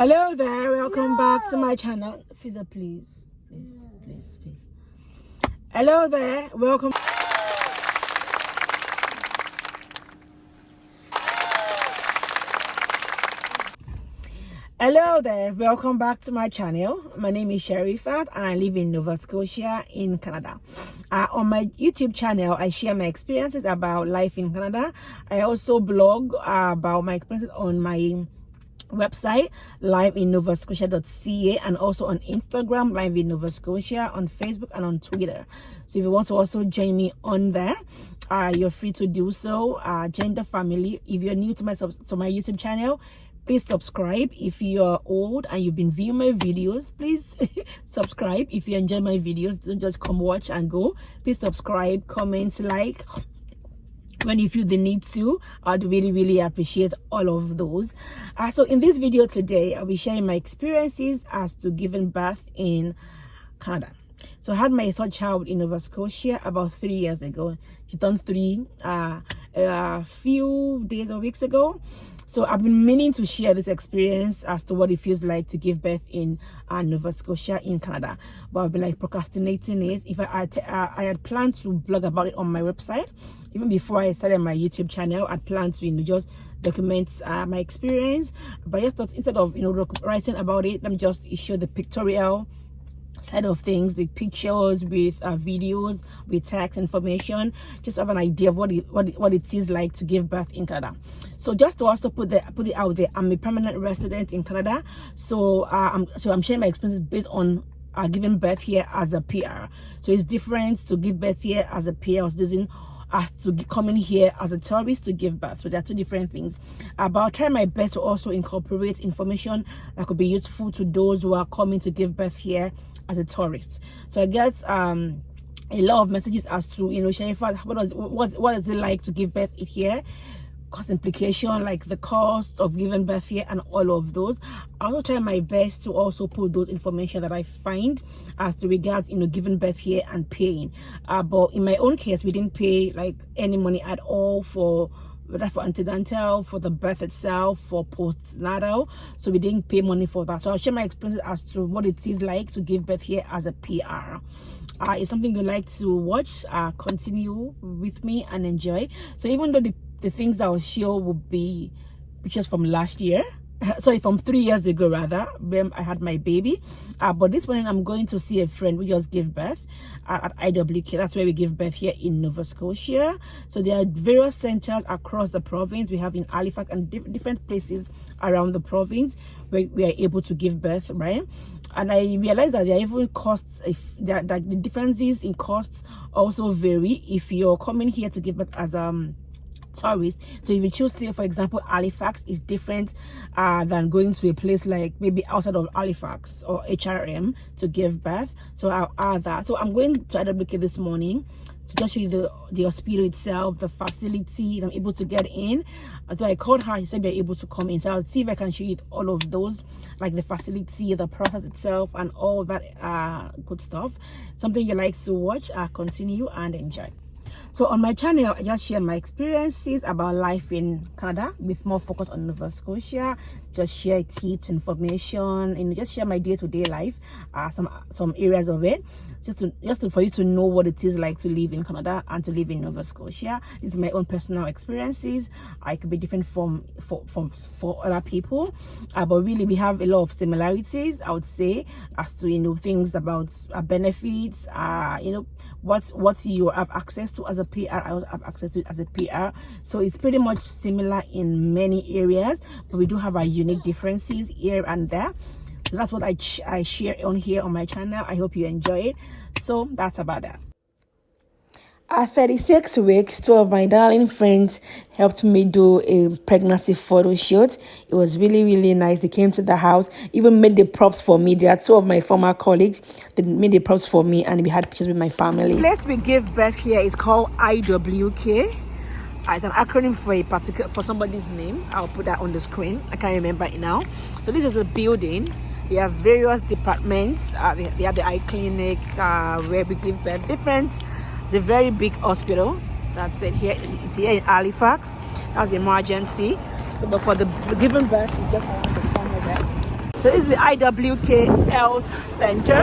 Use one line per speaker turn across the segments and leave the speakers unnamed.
Hello there, welcome back to my channel. Fiza, please. Hello there, welcome. Hello there, welcome back to my channel. My name is Sherifat and I live in Nova Scotia in Canada. On my YouTube channel, I share my experiences about life in Canada. I also blog about my experiences on my website, liveinnovascotia.ca, and also on Instagram, Live in Nova Scotia, on Facebook and on Twitter. So if you want to also join me on there, you're free to do so. Join the family. If you're new to my YouTube channel, please subscribe. If you're old and you've been viewing my videos, please subscribe. If you enjoy my videos, don't just come watch and go. Please subscribe, comment, like when you feel the need to. I'd really appreciate all of those. So in this video today, I'll be sharing my experiences as to giving birth in Canada. So I had my third child in Nova Scotia about 3 years ago. She turned 3 a few days or weeks ago. So I've been meaning to share this experience as to what it feels like to give birth in Nova Scotia in Canada, but I've been like procrastinating it. If I had planned to blog about it on my website, even before I started my YouTube channel. I'd planned to just document my experience, but I just thought instead of writing about it, let me just show the pictorial side of things with pictures, with videos, with text information, just have an idea of what it is like to give birth in Canada. So just to also put it out there, I'm a permanent resident in Canada, so I'm sharing my experiences based on giving birth here as a PR. So it's different to give birth here as a PR as to come in here as a tourist to give birth. So there are two different things. But I'll try my best to also incorporate information that could be useful to those who are coming to give birth here as a tourist. So I get a lot of messages as to Sherifat, what is it like to give birth here, cost implication, like the cost of giving birth here and all of those. I'll also try my best to also put those information that I find as to regards giving birth here and paying. But in my own case, we didn't pay like any money at all for antenatal, for the birth itself, for postnatal, so we didn't pay money for that. So I'll share my experiences as to what it is like to give birth here as a PR. If something you like to watch, continue with me and enjoy. So even though the things I'll show will be pictures from last year, sorry, from 3 years ago rather, when I had my baby, but this morning I'm going to see a friend. We just gave birth at IWK. That's where we give birth here in Nova Scotia. So there are various centers across the province. We have in Halifax and different places around the province where we are able to give birth, right? And I realized that there are even costs, that the differences in costs also vary if you're coming here to give birth as tourist. So if you choose, say for example, Halifax is different than going to a place like maybe outside of Halifax or HRM to give birth. So I'll add that. So I'm going to IWK this morning to just show you the hospital itself, the facility, if I'm able to get in. So I called her, she said we're able to come in. So I'll see if I can show you all of those, like the facility, the process itself, and all that good stuff. Something you like to watch, continue and enjoy. So on my channel, I just share my experiences about life in Canada with more focus on Nova Scotia. Just share tips, information, and just share my day-to-day life, some areas of it, just for you to know what it is like to live in Canada and to live in Nova Scotia. This is my own personal experiences. I could be different for other people, but really we have a lot of similarities, I would say, as to things about benefits, what you have access to as a PR. I also have access to it as a PR, so it's pretty much similar in many areas, but we do have our unique differences here and there. So that's what I share on here on my channel. I hope you enjoy it. So that's about that. At 36 weeks, two of my darling friends helped me do a pregnancy photo shoot. It was really nice. They came to the house, even made the props for me. There are two of my former colleagues. They made the props for me, and we had pictures with my family. The place we give birth here is called IWK. It's an acronym for somebody's name. I'll put that on the screen. I can't remember it now. So this is a building. We have various departments. They have the eye clinic where we give birth. It's a very big hospital. That's it here. It's here in Halifax. That's the emergency. So, but for the giving birth, it's just around the corner there. So this is the IWK Health Center.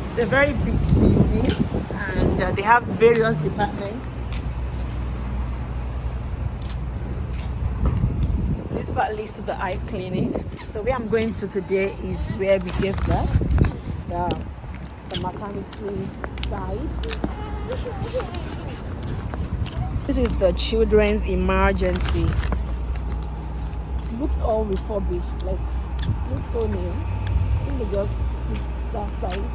It's a very big building, and they have various departments. This part leads to the eye clinic. So where I'm going to today is where we gave birth, the maternity side. This is the children's emergency. It looks all refurbished, like looks so new. I think they just fixed that side.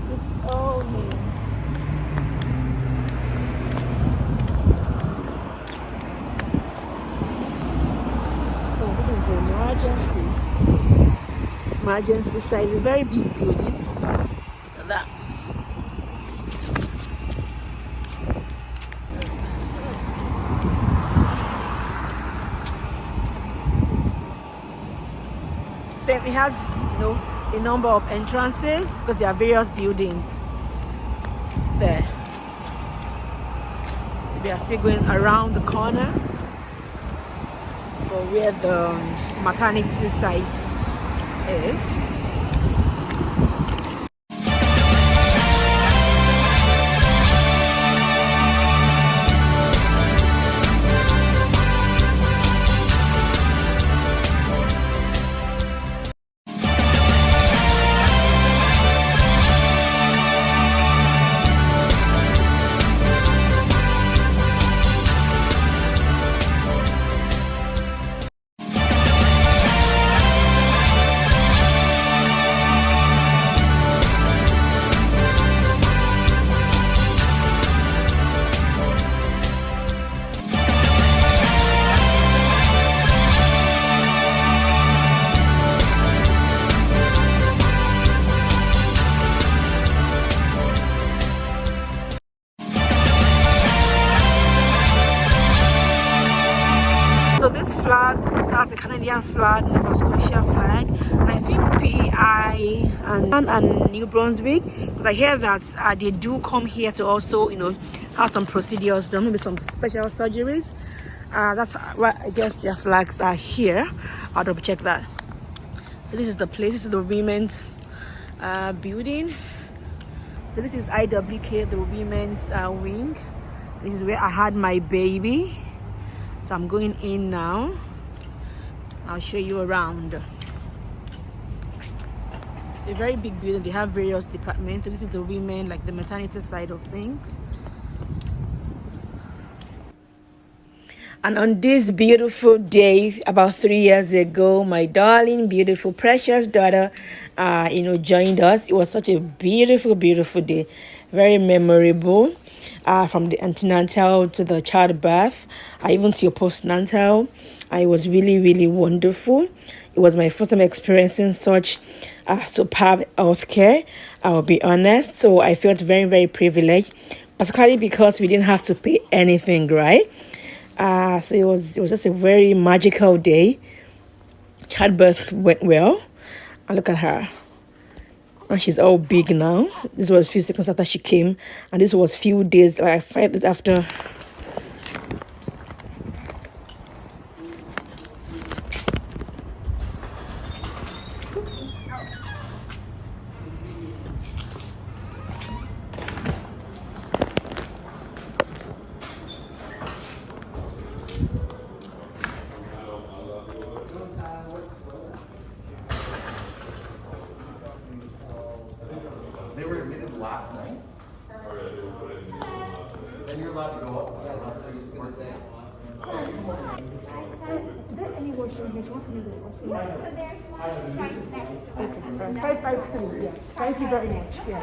Looks all new. So this is the emergency side. It's a very big building. Look at that. Then we have, a number of entrances because there are various buildings there. So we are still going around the corner for where the maternity site is. So this flag, that's the Canadian flag, Nova Scotia flag, and I think PEI and New Brunswick, because I hear that they do come here to also, have some procedures done, maybe some special surgeries. That's why I guess their flags are here. I'll double check that. So this is the place. This is the women's building. So this is IWK, the women's wing. This is where I had my baby. So I'm going in now. I'll show you around. It's a very big building. They have various departments. So this is the women, like the maternity side of things. And on this beautiful day, about 3 years ago, my darling, beautiful, precious daughter, joined us. It was such a beautiful, beautiful day. Very memorable. From the antenatal to the childbirth, even to your postnatal. It was really, really wonderful. It was my first time experiencing such superb healthcare, I'll be honest. So I felt very, very privileged, particularly because we didn't have to pay anything, right? So it was just a very magical day. Childbirth went well. And look at her. And she's all big now. This was a few seconds after she came, and this was few days, like 5 days after.
They were admitted last night. Then you're allowed to go up.
Is there any washroom here? What's the washroom?
Yeah, so there's one just right next to us.
Okay, 553. Yeah. Thank you very much. Yeah.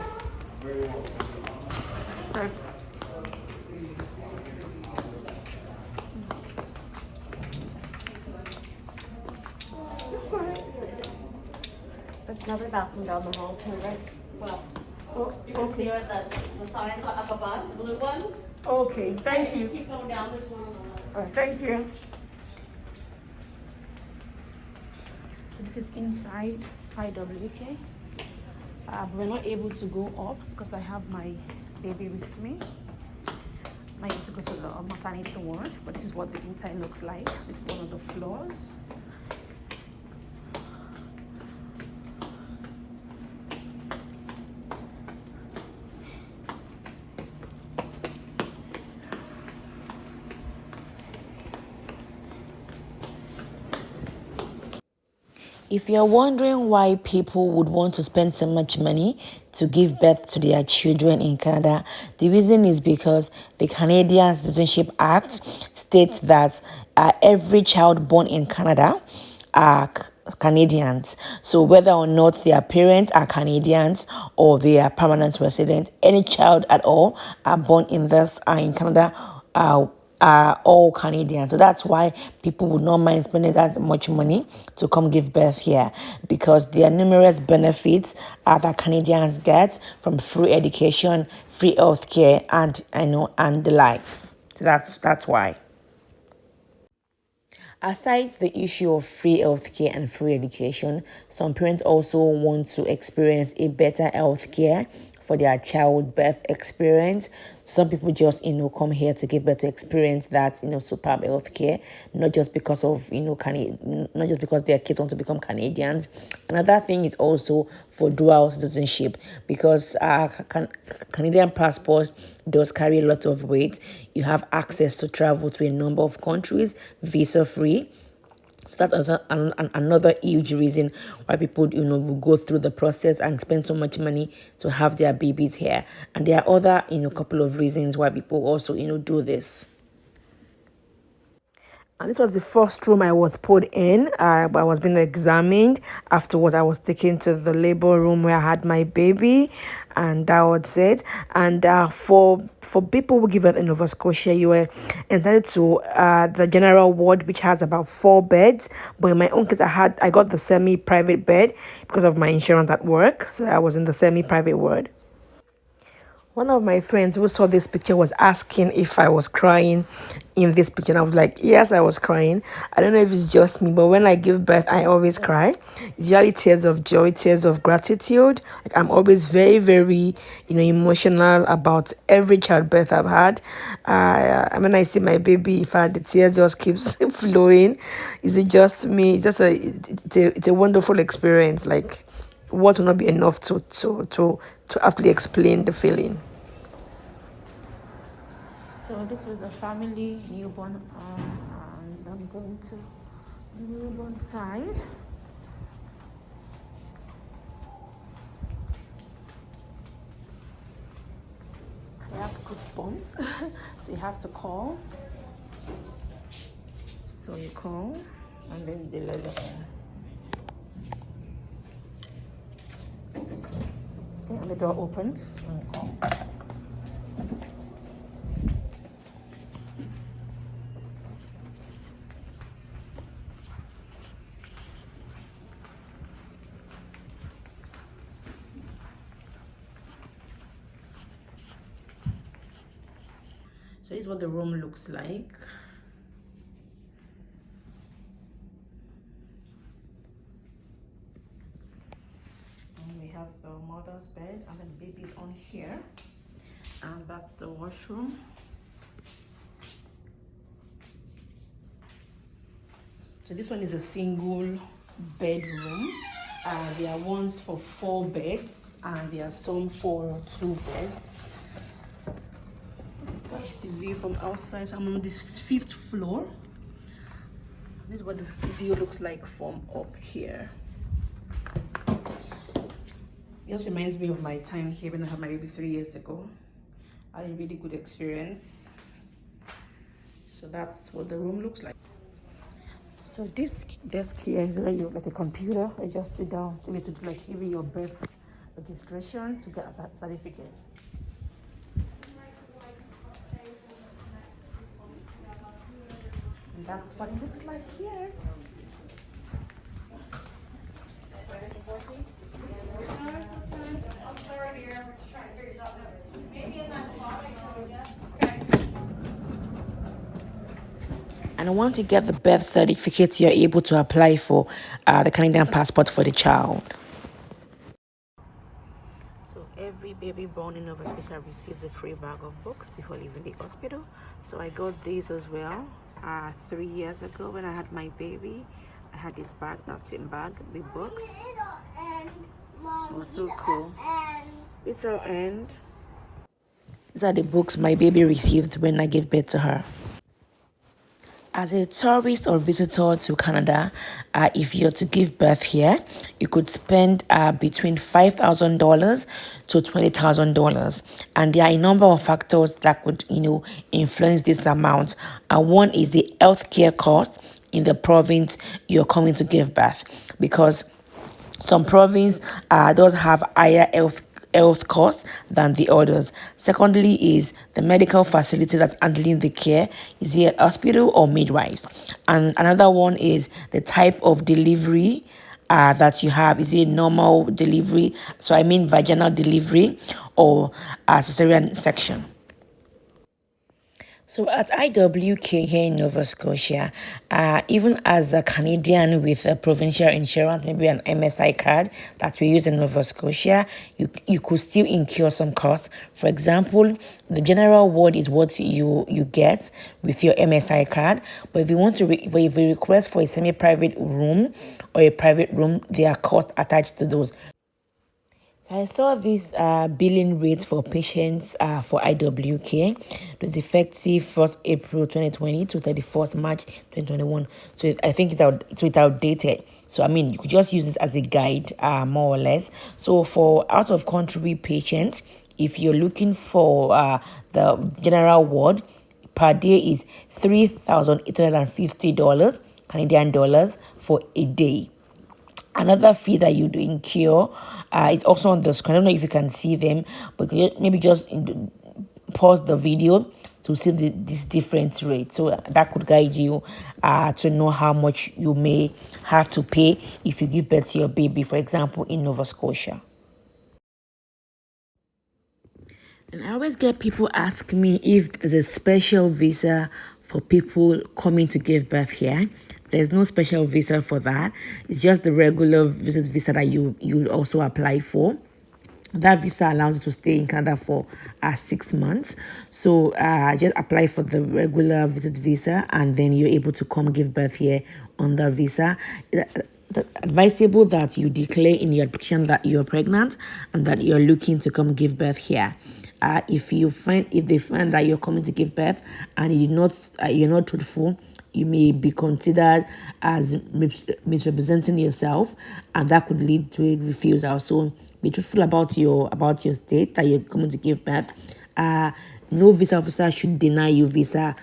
There's another bathroom down the hall too, right?
Well,
Oh,
you can see
okay.
what the signs are up above, the blue ones.
Okay. Thank
And
you.
Keep going down, there's one on the left.
All right, thank you. So this is inside IWK. We're not able to go up because I have my baby with me. I need to go to the maternity ward, but this is what the inside looks like. This is one of the floors. If you're wondering why people would want to spend so much money to give birth to their children in Canada, the reason is because the Canadian Citizenship Act states that every child born in Canada are Canadians. So whether or not their parents are Canadians or they are permanent residents, any child at all are born in Canada are all Canadian. So that's why people would not mind spending that much money to come give birth here, because there are numerous benefits that Canadians get from free education, free healthcare, and the likes. So that's why. Aside the issue of free healthcare and free education, some parents also want to experience a better healthcare for their childbirth experience. Some people just come here to give birth to experience that superb healthcare, not just because of not just because their kids want to become Canadians. Another thing is also for dual citizenship, because Canadian passport does carry a lot of weight. You have access to travel to a number of countries visa free. So that's another huge reason why people, will go through the process and spend so much money to have their babies here. And there are other, couple of reasons why people also, do this. And this was the first room I was put in. I was being examined. Afterwards, I was taken to the labor room where I had my baby, and that was it. And for people who give birth in Nova Scotia, you were entitled to the general ward, which has about 4 beds. But in my own case, I got the semi-private bed because of my insurance at work. So I was in the semi-private ward. One of my friends who saw this picture was asking if I was crying in this picture. And I was like, yes, I was crying. I don't know if it's just me, but when I give birth, I always cry. Usually tears of joy, tears of gratitude. Like, I'm always very, very, emotional about every childbirth I've had. When I see my baby, the tears just keeps flowing. Is it just me? It's a wonderful experience. Like, what will not be enough to aptly explain the feeling. So this is a family newborn, and I'm going to the newborn side. I have goosebumps, so you have to call. So you call, and then they let you in. And the door opens and you call. So this is what the room looks like. The mother's bed, and then the baby's on here, and that's the washroom. So this one is a single bedroom. There are ones for 4 beds, and there are some for 2 beds. That's the view from outside. So I'm on this 5th floor. This is what the view looks like from up here. It just reminds me of my time here when I had my baby 3 years ago. I had a really good experience. So that's what the room looks like. So this desk here is like a computer. I just sit down to be able to do like even your birth registration to get a certificate. And that's what it looks like here.
I'm sorry, dear. We're just trying to figure this out. Maybe in that spot.
And once you get the birth certificate, you're able to apply for the Canadian passport for the child. So every baby born in Nova Scotia receives a free bag of books before leaving the hospital. So I got these as well 3 years ago when I had my baby. I had this bag, that same bag, with books. It was so cool. It's our end. These are the books my baby received when I gave birth to her. As a tourist or visitor to Canada, if you're to give birth here, you could spend between $5,000 to $20,000, and there are a number of factors that could, influence this amount. One is the healthcare cost in the province you're coming to give birth, because some province does have higher health costs than the others. Secondly is the medical facility that's handling the care. Is it a hospital or midwives? And another one is the type of delivery that you have. Is it normal delivery? So I mean vaginal delivery or cesarean section. So at IWK here in Nova Scotia, even as a Canadian with a provincial insurance, maybe an MSI card that we use in Nova Scotia, you could still incur some costs. For example, the general ward is what you get with your MSI card. But if you want to, if you request for a semi-private room or a private room, there are costs attached to those. I saw this billing rate for patients for IWK. It was effective 1st April 2020 to 31st March 2021. So I think it's outdated. So I mean, you could just use this as a guide, more or less. So for out-of-country patients, if you're looking for the general ward, per day is $3,850 Canadian dollars for a day. Another fee that you do incur is also on the screen. I don't know if you can see them, but maybe just pause the video to see this different rate. So that could guide you to know how much you may have to pay if you give birth to your baby, for example, in Nova Scotia. And I always get people ask me if there's a special visa for people coming to give birth here. There's no special visa for that. It's just the regular visit visa that you also apply for. That visa allows you to stay in Canada for 6 months. So just apply for the regular visit visa, and then you're able to come give birth here on the visa. Advisable that you declare in your application that you're pregnant and that you're looking to come give birth here. If they find that you're coming to give birth and you're not truthful, you may be considered as misrepresenting yourself, and that could lead to a refusal. So be truthful about your state that you're coming to give birth. No visa officer should deny you visa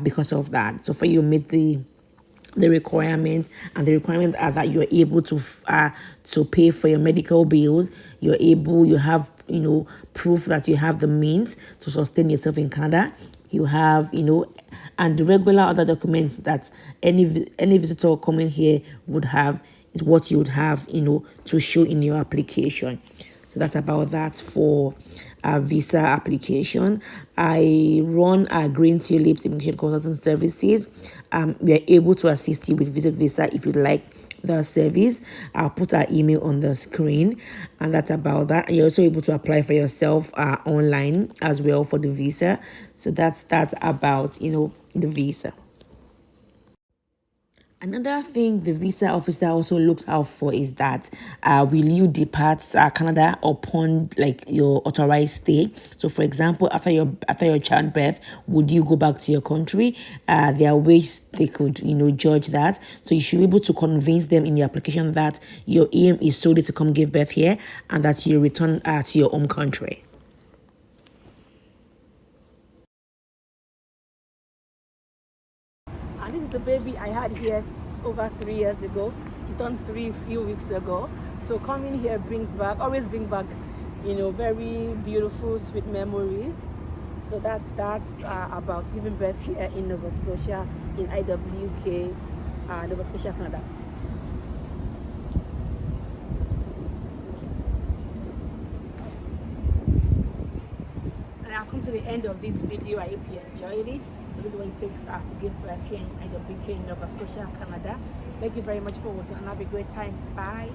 because of that. So for you meet the requirements, and the requirements are that you're able to pay for your medical bills. You have proof that you have the means to sustain yourself in Canada. You have and the regular other documents that any visitor coming here would have is what you would have to show in your application. So that's about that for visa application. I run Green Tulips Immigration Consulting Services. We are able to assist you with visit visa if you'd like the service. I'll put our email on the screen, and that's about that. And you're also able to apply for yourself online as well for the visa. So that's about the visa. Another thing the visa officer also looks out for is that will you depart Canada upon your authorized stay. So for example, after your childbirth, would you go back to your country? There are ways they could judge that. So you should be able to convince them in your application that your aim is solely to come give birth here and that you return to your home country. And this is the baby I had here over 3 years ago. He turned 3 a few weeks ago. So coming here always brings back, very beautiful, sweet memories. So that's about giving birth here in Nova Scotia, in IWK, Nova Scotia, Canada. And I've come to the end of this video. I hope you enjoyed it. This is what it takes to give birth here in IWK in Nova Scotia, Canada. Thank you very much for watching, and have a great time. Bye.